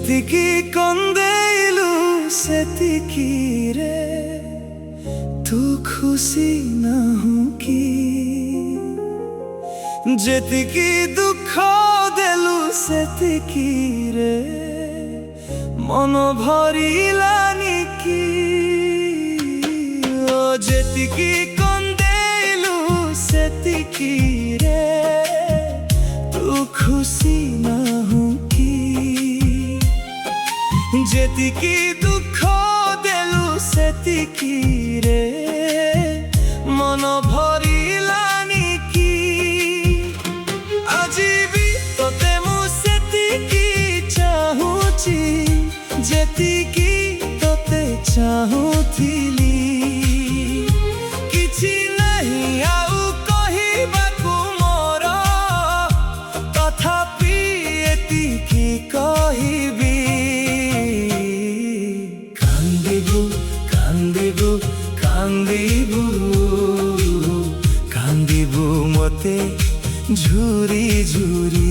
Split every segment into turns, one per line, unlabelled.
ଯେତିକି କନ୍ଦେଇଲୁ ସେତିକି ରେ ତୁ ଖୁସି ନାହୁଁ କି? ଯେତିକି ଦୁଃଖ ଦେଲୁ ସେତିକି ରେ ମନ ଭରିଲାନି କି? ଓ ଯେତିକି କନ୍ଦେଇଲୁ ସେତିକି ରେ ତୁ ଖୁସି ନାହୁଁ କି? ଯେତିକି ଦୁଃଖ ଦେଲୁ ସେତିକି ରେ ମନ ଭରିଲାନି କି? ଆଜି ବି ତତେ ମୁଁ ସେତିକି ଚାହୁଁଛି ଯେତିକି ତତେ ଚାହୁଁଥିଲି। କିଛି ନାହିଁ ଆଉ କହିବାକୁ ମୋର, ତଥାପି ଏତିକି କହିବି। କାନ୍ଦିବୁ କାନ୍ଦିବୁ କାନ୍ଦିବୁ କାନ୍ଦିବୁ ମତେ ଝୁରି ଝୁରି।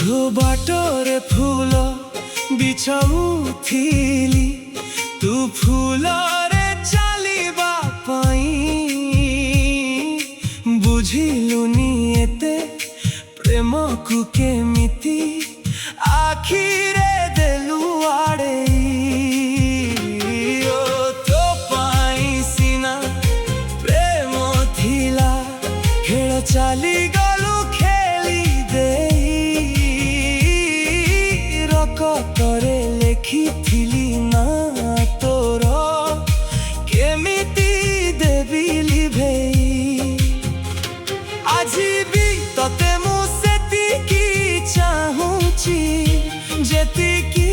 ତୋ ବାଟରେ ଫୁଲ ବିଛାଉଥିଲି, ତୁ ଫୁଲରେ ଚାଲିବା ପାଇଁ ବୁଝିଲୁନି ଏତେ ପ୍ରେମକୁ କେମିତି ଆଖିରେ ଦେଲୁ ଆଡ଼େଇ। ଓ ତୋ ପାଇଁ ସିନା ପ୍ରେମ ଥିଲା, ଖେଳ ଚାଲିଗଲୁ ଖେଳି ଦେଇ। ରକତରେ ଲେଖିଥିଲି ନା ତୋର, କେମିତି ଦେବି ଲିଭେଇ। ଆଜି ବି ତତେ ମୁଁ ସେତିକି ଚାହୁଁଛି ଯେତିକି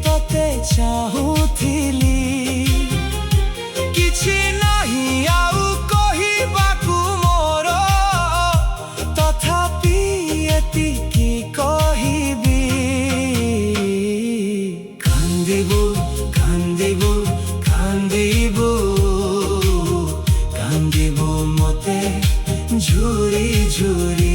ତତେ ଚାହୁଁଥିଲି। କିଛି ନାହିଁ ଆଉ କହିବାକୁ ମୋର, ତଥାପି ଏତିକି କହିବି। କାନ୍ଦିବୁ କାନ୍ଦିବୁ କାନ୍ଦିବୁ କାନ୍ଦିବୁ ମତେ ଝୁରି ଝୁରି।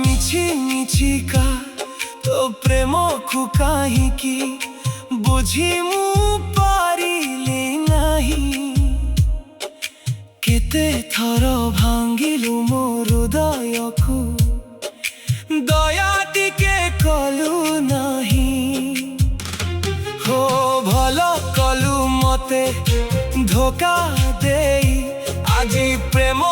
ମିଛିକା ତୋ ପ୍ରେମକୁ କାହିଁକି ବୁଝି ମୁଁ ପାରିଲି ନାହିଁ। କେତେ ଥର ଭାଙ୍ଗିଲୁ ମୋ ହୃଦୟକୁ, ଦୟା ଟିକେ କଲୁ ନାହିଁ। ହୋ ଭଲ କଲୁ ମତେ ଧୋକା ଦେଇ, ଆଜି ପ୍ରେମ